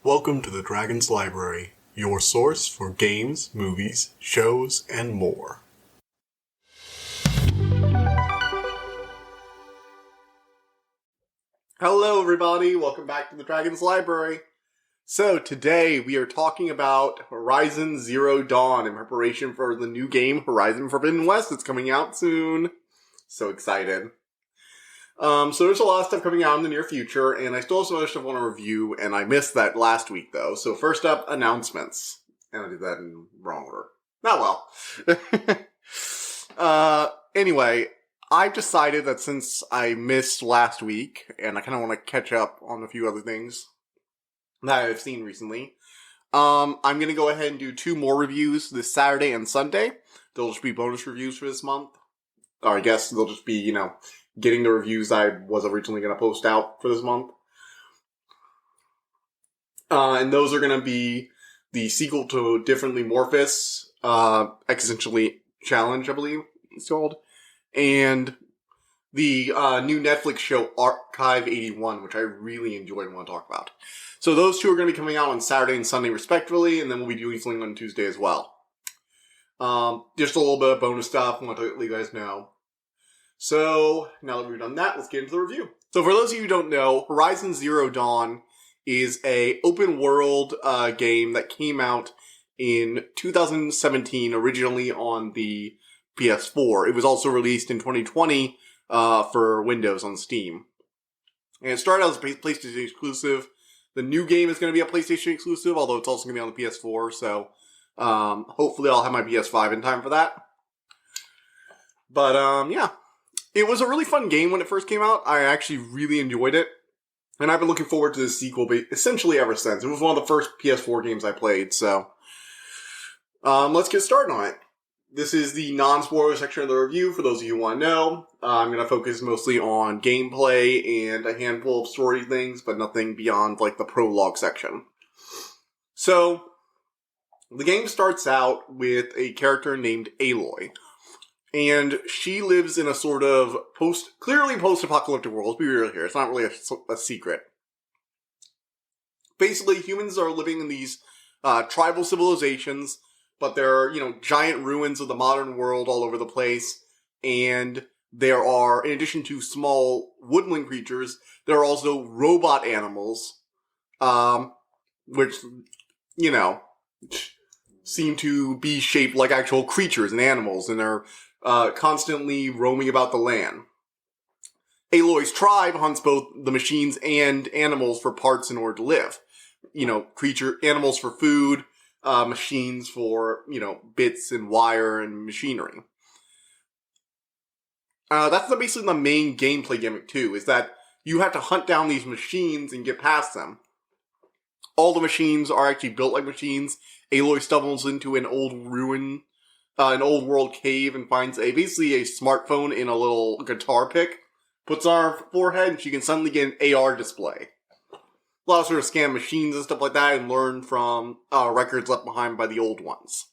Welcome to the Dragon's Library, your source for games, movies, shows, and more. Hello everybody, welcome back to the Dragon's Library. So today we are talking about Horizon Zero Dawn in preparation for the new game Horizon Forbidden West that's coming out soon. So excited. So there's a lot of stuff coming out in the near future, and I still have some other stuff I want to review, and I missed that last week though. So first up, announcements. And I did that in wrong order. Not well. Anyway, I've decided that since I missed last week, and I kind of want to catch up on a few other things that I've seen recently, I'm going to go ahead and do 2 more reviews this Saturday and Sunday. They'll just be bonus reviews for this month. Or I guess they'll just be, getting the reviews I was originally going to post out for this month. And those are going to be the sequel to Differently Morphous, Existentially Challenge, I believe it's called, and the new Netflix show Archive 81, which I really enjoyed and want to talk about. So those 2 are going to be coming out on Saturday and Sunday respectively, and then we'll be doing something on Tuesday as well. Just a little bit of bonus stuff I want to let you guys know. So, now that we've done that, let's get into the review. So for those of you who don't know, Horizon Zero Dawn is a open world game that came out in 2017, originally on the PS4. It was also released in 2020 for Windows on Steam. And it started out as a PlayStation exclusive. The new game is going to be a PlayStation exclusive, although it's also going to be on the PS4, so hopefully I'll have my PS5 in time for that. But, yeah. It was a really fun game when it first came out. I actually really enjoyed it. And I've been looking forward to the sequel essentially ever since. It was one of the first PS4 games I played, so let's get started on it. This is the non-spoiler section of the review, for those of you who want to know. I'm going to focus mostly on gameplay and a handful of story things, but nothing beyond, the prologue section. So, the game starts out with a character named Ayloy. And she lives in a sort of clearly post-apocalyptic world. Let's be real here. It's not really a secret. Basically, humans are living in these tribal civilizations, but there are, giant ruins of the modern world all over the place. And there are, in addition to small woodland creatures, there are also robot animals, which, seem to be shaped like actual creatures and animals, and they're constantly roaming about the land. Ayloy's tribe hunts both the machines and animals for parts in order to live. Animals for food, machines for, bits and wire and machinery. That's basically the main gameplay gimmick too, is that you have to hunt down these machines and get past them. All the machines are actually built like machines. Ayloy stumbles into an old an old world cave and finds basically a smartphone in a little guitar pick, puts on her forehead, and she can suddenly get an AR display. Allows her to scan machines and stuff like that and learn from records left behind by the old ones.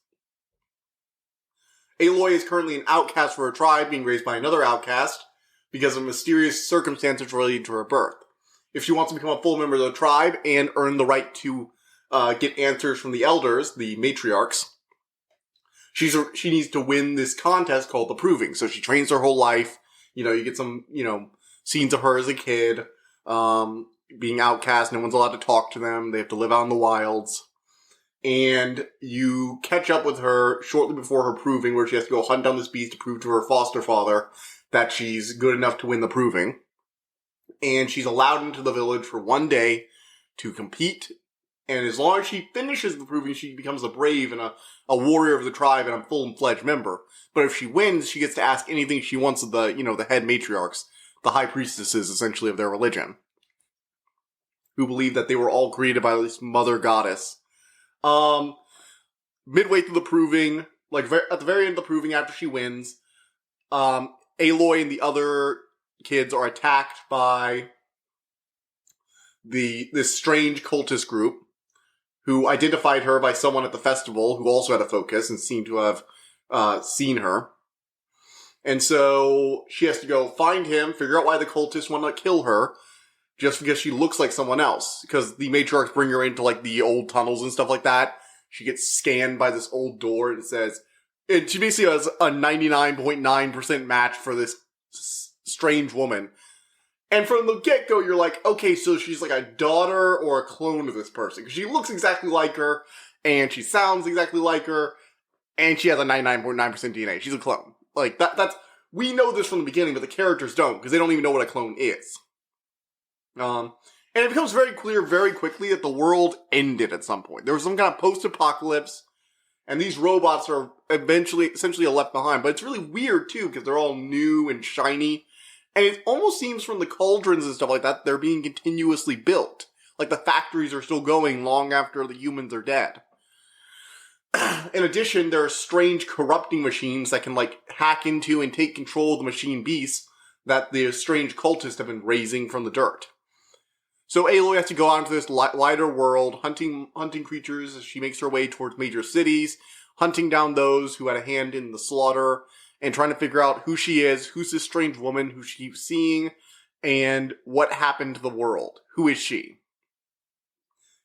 Ayloy is currently an outcast for her tribe, being raised by another outcast because of mysterious circumstances related to her birth. If she wants to become a full member of the tribe and earn the right to get answers from the elders, the matriarchs, she needs to win this contest called the Proving. So she trains her whole life. You get some, scenes of her as a kid, being outcast. No one's allowed to talk to them. They have to live out in the wilds. And you catch up with her shortly before her Proving, where she has to go hunt down this beast to prove to her foster father that she's good enough to win the Proving. And she's allowed into the village for one day to compete. And as long as she finishes the Proving, she becomes a brave and a warrior of the tribe and a full-fledged member. But if she wins, she gets to ask anything she wants of the, the head matriarchs, the high priestesses, essentially, of their religion, who believe that they were all created by this mother goddess. Midway through the Proving, at the very end of the Proving, after she wins, Ayloy and the other kids are attacked by this strange cultist group, who identified her by someone at the festival who also had a focus and seemed to have seen her. And so she has to go find him, figure out why the cultists want to kill her, just because she looks like someone else. Because the matriarchs bring her into, like, the old tunnels and stuff like that. She gets scanned by this old door and it says, and she basically has a 99.9% match for this strange woman. And from the get-go, you're like, okay, so she's like a daughter or a clone of this person. Because she looks exactly like her, and she sounds exactly like her, and she has a 99.9% DNA. She's a clone. Like, that's... We know this from the beginning, but the characters don't, because they don't even know what a clone is. And it becomes very clear very quickly that the world ended at some point. There was some kind of post-apocalypse, and these robots are essentially left behind. But it's really weird, too, because they're all new and shiny. And it almost seems from the cauldrons and stuff like that, they're being continuously built. Like, the factories are still going long after the humans are dead. In addition, there are strange corrupting machines that can, like, hack into and take control of the machine beasts that the strange cultists have been raising from the dirt. So Ayloy has to go out into this wider world, hunting creatures as she makes her way towards major cities, hunting down those who had a hand in the slaughter, and trying to figure out who she is, who's this strange woman who she keeps seeing, and what happened to the world. Who is she?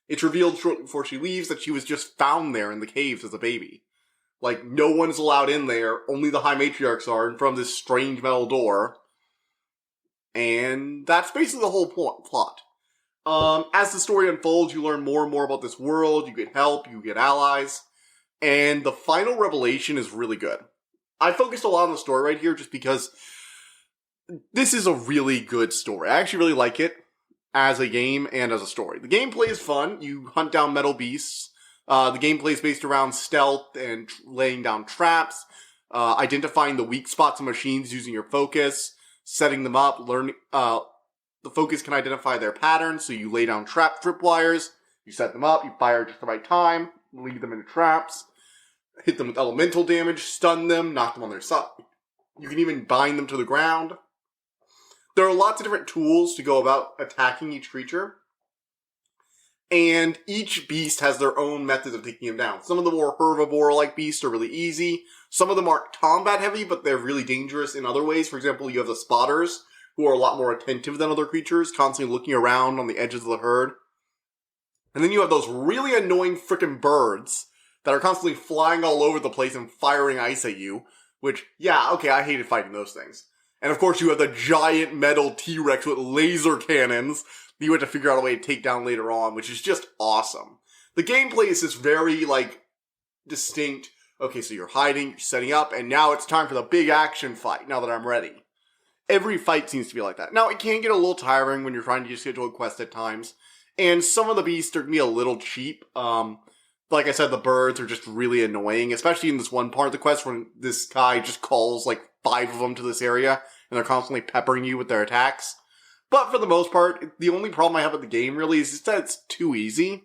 It's revealed shortly before she leaves that she was just found there in the caves as a baby. Like, no one's allowed in there, only the High Matriarchs are, and from this strange metal door. And that's basically the whole plot. As the story unfolds, you learn more and more about this world, you get help, you get allies, and the final revelation is really good. I focused a lot on the story right here just because this is a really good story. I actually really like it as a game and as a story. The gameplay is fun. You hunt down metal beasts. The gameplay is based around stealth and laying down traps, identifying the weak spots of machines using your focus, setting them up, learning... The focus can identify their patterns, so you lay down tripwires, you set them up, you fire at just the right time, lead them into traps, hit them with elemental damage, stun them, knock them on their side. You can even bind them to the ground. There are lots of different tools to go about attacking each creature, and each beast has their own methods of taking them down. Some of the more herbivore-like beasts are really easy. Some of them aren't combat-heavy, but they're really dangerous in other ways. For example, you have the spotters, who are a lot more attentive than other creatures, constantly looking around on the edges of the herd. And then you have those really annoying frickin' birds that are constantly flying all over the place and firing ice at you, which, yeah, okay, I hated fighting those things. And of course you have the giant metal T-Rex with laser cannons that you have to figure out a way to take down later on, which is just awesome. The gameplay is just very, like, distinct. Okay, so you're hiding, you're setting up, and now it's time for the big action fight, now that I'm ready. Every fight seems to be like that. Now, it can get a little tiring when you're trying to just schedule a quest at times, and some of the beasts are going to be a little cheap. Like I said, the birds are just really annoying, especially in this one part of the quest when this guy just calls like 5 of them to this area, and they're constantly peppering you with their attacks. But for the most part, the only problem I have with the game really is just that it's too easy.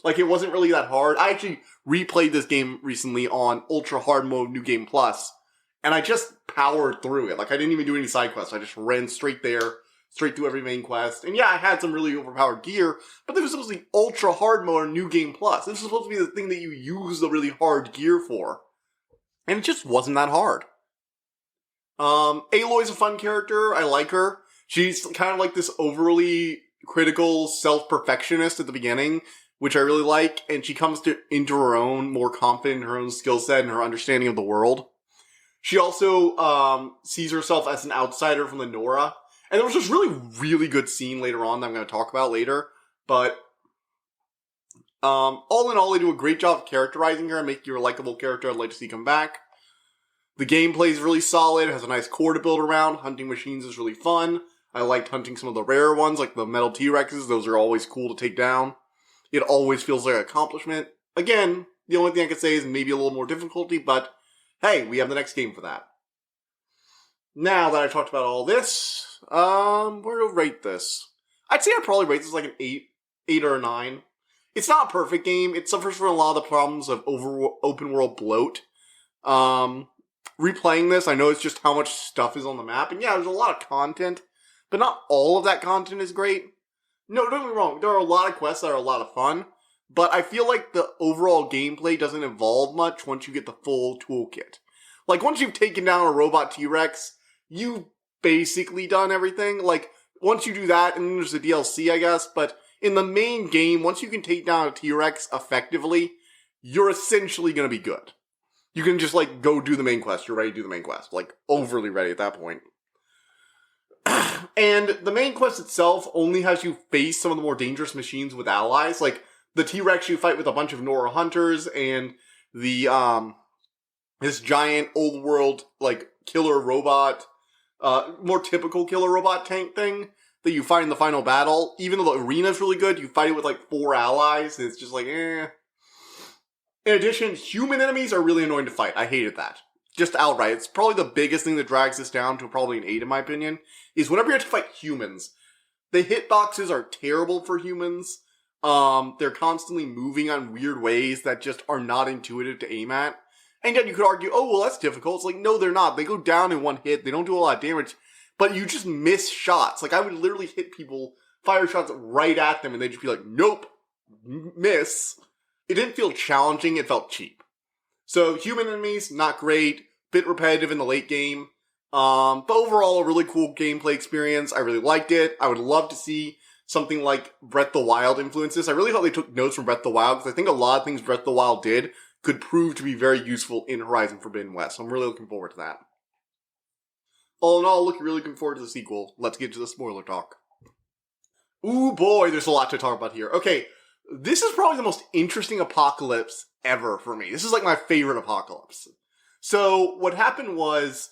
Like, it wasn't really that hard. I actually replayed this game recently on Ultra Hard Mode New Game Plus, and I just powered through it. Like, I didn't even do any side quests. I just ran straight there, straight through every main quest. And yeah, I had some really overpowered gear, but this was supposed to be Ultra Hard Mode New Game Plus. This was supposed to be the thing that you use the really hard gear for. And it just wasn't that hard. Ayloy's a fun character. I like her. She's kind of like this overly critical self-perfectionist at the beginning, which I really like. And she comes into her own, more confident in her own skill set and her understanding of the world. She also sees herself as an outsider from the Nora. And there was this really good scene later on that I'm going to talk about later. But all in all, they do a great job of characterizing her and making her a likable character I'd like to see come back. The gameplay is really solid, has a nice core to build around. Hunting machines is really fun. I liked hunting some of the rare ones, like the metal T-Rexes. Those are always cool to take down. It always feels like an accomplishment. Again, the only thing I could say is maybe a little more difficulty, but hey, we have the next game for that. Now that I've talked about all this, where to rate this? I'd say I'd probably rate this like an 8 or a 9. It's not a perfect game. It suffers from a lot of the problems of open world bloat. Replaying this, I noticed just how much stuff is on the map. And yeah, there's a lot of content, but not all of that content is great. No, don't get me wrong. There are a lot of quests that are a lot of fun, but I feel like the overall gameplay doesn't evolve much once you get the full toolkit. Like, once you've taken down a robot T-Rex, you've basically done everything. Like, once you do that, and then there's the DLC, I guess, but in the main game, once you can take down a T-Rex effectively, you're essentially going to be good. You can just, like, go do the main quest. You're ready to do the main quest. Like, overly ready at that point. And the main quest itself only has you face some of the more dangerous machines with allies. Like, the T-Rex you fight with a bunch of Nora hunters, and the, this giant old world, like, killer robot, more typical killer robot tank thing that you fight in the final battle. Even though the arena's really good, you fight it with, like, 4 allies, and it's just like, eh. In addition, human enemies are really annoying to fight. I hated that. Just outright. It's probably the biggest thing that drags this down to probably an 8 in my opinion, is whenever you have to fight humans, the hitboxes are terrible for humans. They're constantly moving on weird ways that just are not intuitive to aim at. And yet you could argue, oh, well, that's difficult. It's like, no, they're not. They go down in one hit. They don't do a lot of damage, but you just miss shots. Like, I would literally hit people, fire shots right at them, and they'd just be like, nope, miss. It didn't feel challenging, it felt cheap. So, human enemies, not great, bit repetitive in the late game, but overall a really cool gameplay experience. I really liked it. I would love to see something like Breath of the Wild influences. I really hope they took notes from Breath of the Wild, because I think a lot of things Breath of the Wild did could prove to be very useful in Horizon Forbidden West. So I'm really looking forward to that. All in all, really looking forward to the sequel. Let's get to the spoiler talk. Ooh boy, there's a lot to talk about here. Okay. This is probably the most interesting apocalypse ever for me. This is like my favorite apocalypse. So, what happened was,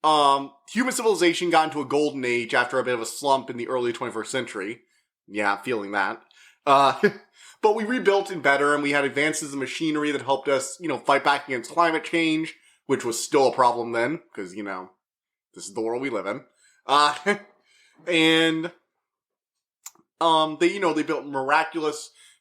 human civilization got into a golden age after a bit of a slump in the early 21st century. Yeah, feeling that. But we rebuilt it better, and we had advances in machinery that helped us, fight back against climate change, which was still a problem then, because, this is the world we live in. And, they built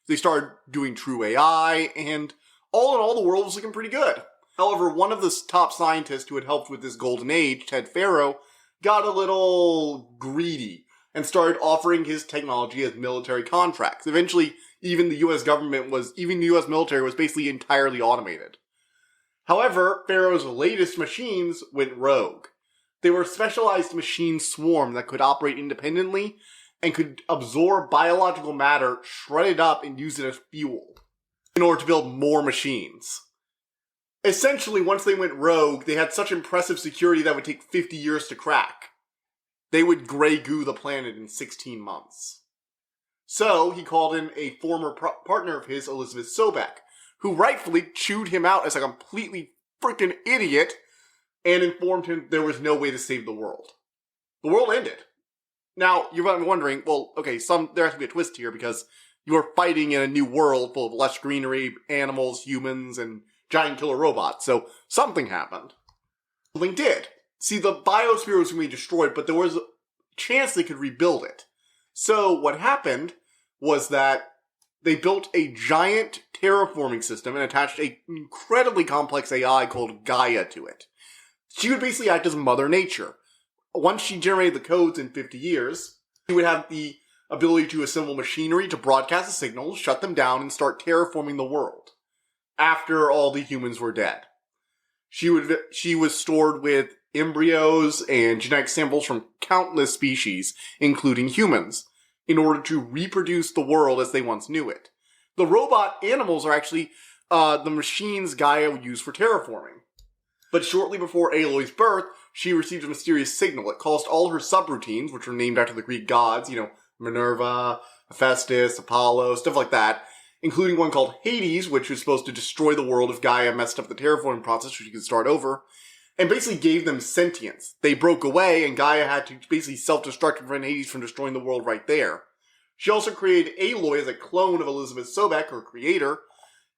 they started doing true AI, and all in all, the world was looking pretty good. However, one of the top scientists who had helped with this golden age, Ted Faro, got a little greedy and started offering his technology as military contracts. Eventually, even the US military was basically entirely automated. However, Faro's latest machines went rogue. They were a specialized machine swarm that could operate independently and could absorb biological matter, shred it up, and use it as fuel in order to build more machines. Essentially, once they went rogue, they had such impressive security that would take 50 years to crack. They would Grey Goo the planet in 16 months. So, he called in a former partner of his, Elizabeth Sobek, who rightfully chewed him out as a completely freaking idiot and informed him there was no way to save the world. The world ended. Now, you're wondering, well, okay, there has to be a twist here because you are fighting in a new world full of lush greenery, animals, humans, and giant killer robots, so something happened. Something did. See, the biosphere was going to be destroyed, but there was a chance they could rebuild it. So what happened was that they built a giant terraforming system and attached an incredibly complex AI called Gaia to it. She would basically act as Mother Nature. Once she generated the codes in 50 years, she would have the ability to assemble machinery to broadcast the signals, shut them down, and start terraforming the world after all the humans were dead. She was stored with embryos and genetic samples from countless species, including humans, in order to reproduce the world as they once knew it. The robot animals are actually the machines Gaia would use for terraforming. But shortly before Ayloy's birth, she received a mysterious signal. It caused all her subroutines, which were named after the Greek gods, Minerva, Hephaestus, Apollo, stuff like that, including one called Hades, which was supposed to destroy the world if Gaia messed up the terraforming process so she could start over, and basically gave them sentience. They broke away, and Gaia had to basically self-destruct to prevent Hades from destroying the world right there. She also created Ayloy as a clone of Elizabeth Sobek, her creator,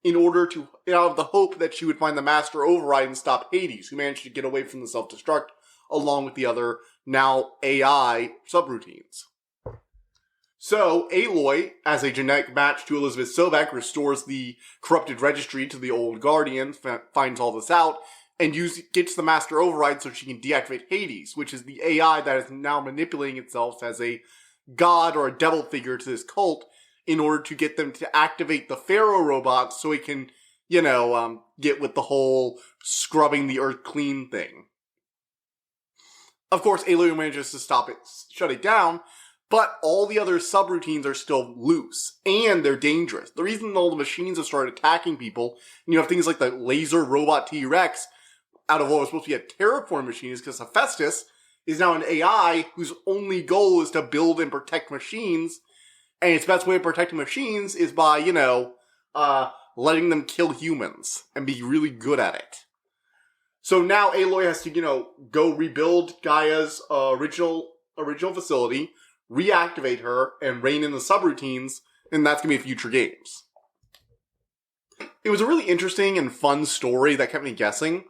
in order to, out of the hope that she would find the master override and stop Hades, who managed to get away from the self-destruct, along with the other, now AI, subroutines. So, Ayloy, as a genetic match to Elizabeth Sobek, restores the corrupted registry to the old Guardian, finds all this out, and gets the master override so she can deactivate Hades, which is the AI that is now manipulating itself as a god or a devil figure to this cult, in order to get them to activate the Pharaoh robots so it can, get with the whole scrubbing the earth clean thing. Of course, Ayloy manages to shut it down, But all the other subroutines are still loose, and they're dangerous. The reason all the machines have started attacking people, and you have things like the laser robot T-Rex, out of what was supposed to be a terraform machine, is because Hephaestus is now an AI whose only goal is to build and protect machines, and its best way of protecting machines is by, letting them kill humans, and be really good at it. So now Ayloy has to, go rebuild Gaia's original facility, reactivate her, and rein in the subroutines, and that's going to be future games. It was a really interesting and fun story that kept me guessing.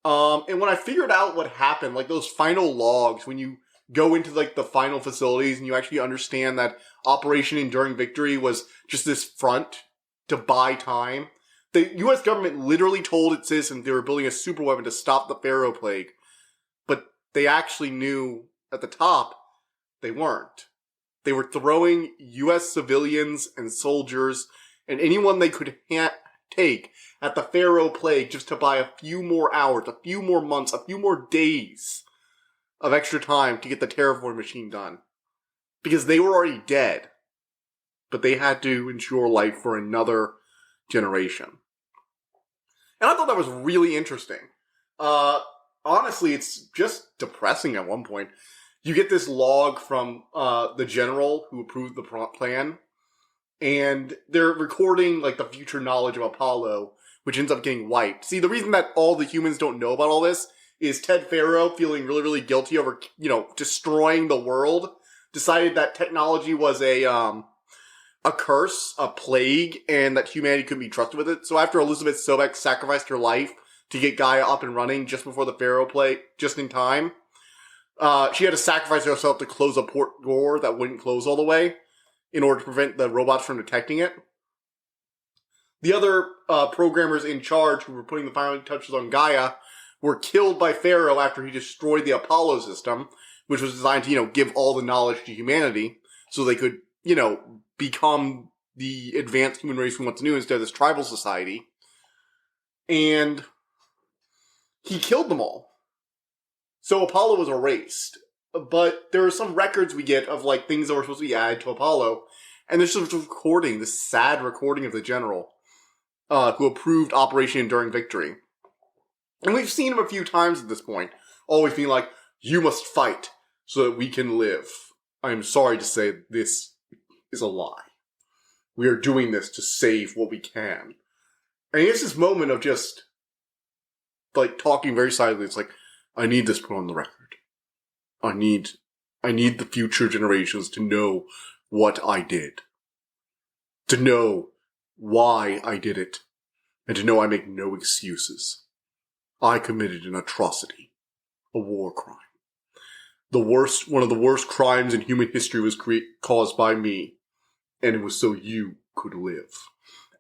And when I figured out what happened, like those final logs, when you go into like the final facilities and you actually understand that Operation Enduring Victory was just this front to buy time. The US government literally told its citizens they were building a super weapon to stop the Pharaoh Plague. But they actually knew at the top they weren't. They were throwing US civilians and soldiers and anyone they could take at the Pharaoh Plague just to buy a few more hours, a few more months, a few more days of extra time to get the terraform machine done. Because they were already dead. But they had to ensure life for another generation. And I thought that was really interesting. Honestly, it's just depressing at one point. You get this log from the general who approved the plan, and they're recording like the future knowledge of Apollo, which ends up getting wiped. See, the reason that all the humans don't know about all this is Ted Pharaoh, feeling really, really guilty over, destroying the world, decided that technology was a curse, a plague, and that humanity couldn't be trusted with it. So after Elizabeth Sobek sacrificed her life to get Gaia up and running just before the Pharaoh Plague, just in time, she had to sacrifice herself to close a port door that wouldn't close all the way in order to prevent the robots from detecting it. The other programmers in charge who were putting the final touches on Gaia were killed by Pharaoh after he destroyed the Apollo system, which was designed to, give all the knowledge to humanity so they could, become the advanced human race we want to know instead of this tribal society. And he killed them all. So Apollo was erased. But there are some records we get of, things that were supposed to be added to Apollo. And there's this recording, this sad recording of the general, who approved Operation Enduring Victory. And we've seen him a few times at this point, always being like, "You must fight so that we can live. I am sorry to say this is a lie. We are doing this to save what we can." And it's this moment of just, talking very silently. It's like, I need this put on the record. I need the future generations to know what I did. To know why I did it. And to know I make no excuses. I committed an atrocity. A war crime. One of the worst crimes in human history was caused by me. And it was so you could live.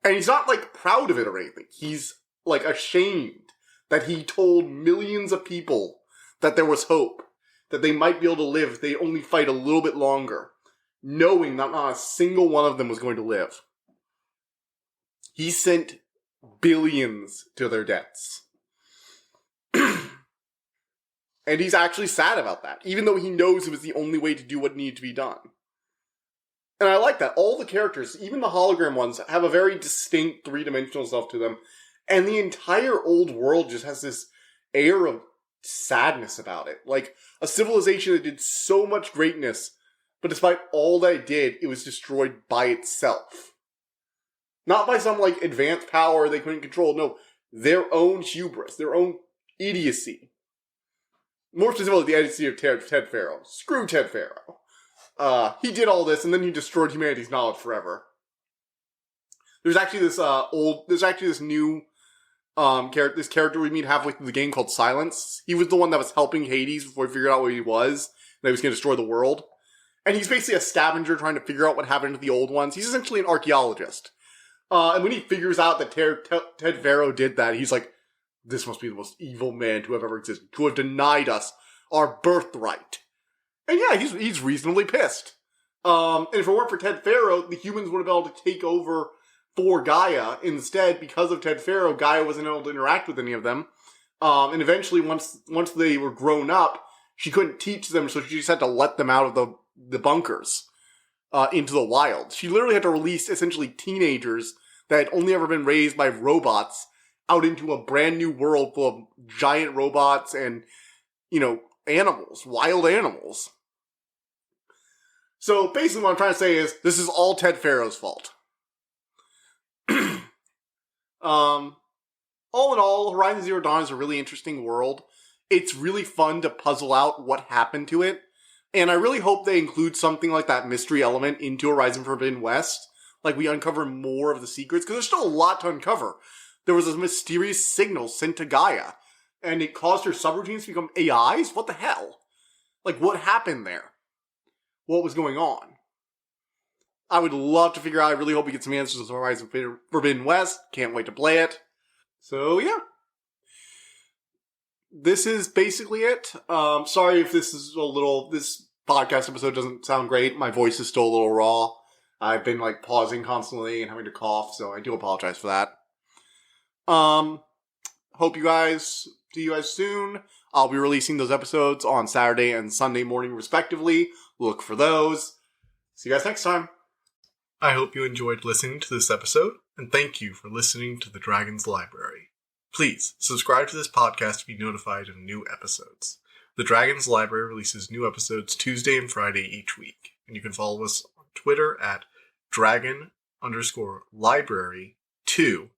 And he's not, proud of it or anything. He's, ashamed that he told millions of people that there was hope. That they might be able to live if they only fight a little bit longer. Knowing that not a single one of them was going to live. He sent billions to their deaths. And he's actually sad about that. Even though he knows it was the only way to do what needed to be done. And I like that. All the characters, even the hologram ones, have a very distinct three-dimensional self to them. And the entire old world just has this air of sadness about it. Like, a civilization that did so much greatness, but despite all that it did, it was destroyed by itself. Not by some, advanced power they couldn't control. No, their own hubris, their own idiocy. More specifically, the idiocy of Ted Pharaoh. Screw Ted Pharaoh. He did all this, and then he destroyed humanity's knowledge forever. There's actually this new character we meet halfway through the game called Silence. He was the one that was helping Hades before he figured out what he was, and he was going to destroy the world. And he's basically a scavenger trying to figure out what happened to the old ones. He's essentially an archaeologist. And when he figures out that Ted Pharaoh did that, he's like, this must be the most evil man to have ever existed, to have denied us our birthright. And yeah, he's reasonably pissed. And if it weren't for Ted Pharaoh, the humans would have been able to take over for Gaia. Instead, because of Ted Pharaoh, Gaia wasn't able to interact with any of them. And eventually, once they were grown up, she couldn't teach them, so she just had to let them out of the bunkers. into the wild. She literally had to release essentially teenagers that had only ever been raised by robots out into a brand new world full of giant robots and, animals, wild animals. So basically what I'm trying to say is, this is all Ted Farrow's fault. All in all, Horizon Zero Dawn is a really interesting world. It's really fun to puzzle out what happened to it. And I really hope they include something like that mystery element into Horizon Forbidden West. Like, we uncover more of the secrets, because there's still a lot to uncover. There was a mysterious signal sent to Gaia, and it caused her subroutines to become AIs? What the hell? Like, what happened there? What was going on? I would love to figure out. I really hope we get some answers to Horizon Forbidden West. Can't wait to play it. So, yeah. This is basically it. Sorry if this podcast episode doesn't sound great. My voice is still a little raw. I've been, pausing constantly and having to cough, so I do apologize for that. Hope see you guys soon. I'll be releasing those episodes on Saturday and Sunday morning, respectively. Look for those. See you guys next time. I hope you enjoyed listening to this episode, and thank you for listening to the Dragon's Library. Please subscribe to this podcast to be notified of new episodes. The Dragon's Library releases new episodes Tuesday and Friday each week, and you can follow us on Twitter at dragon_library2.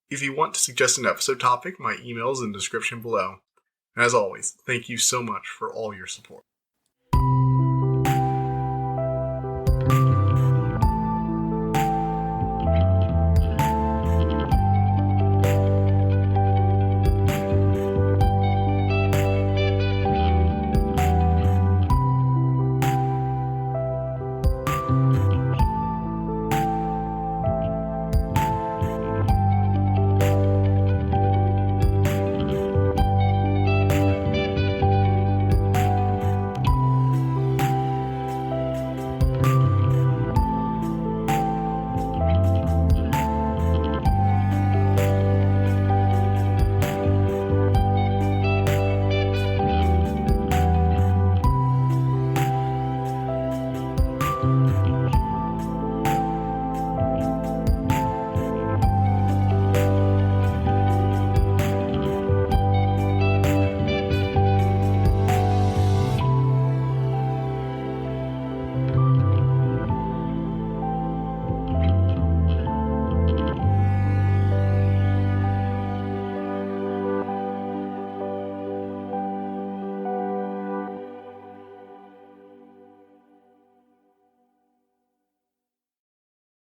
If you want to suggest an episode topic, my email is in the description below. And as always, thank you so much for all your support.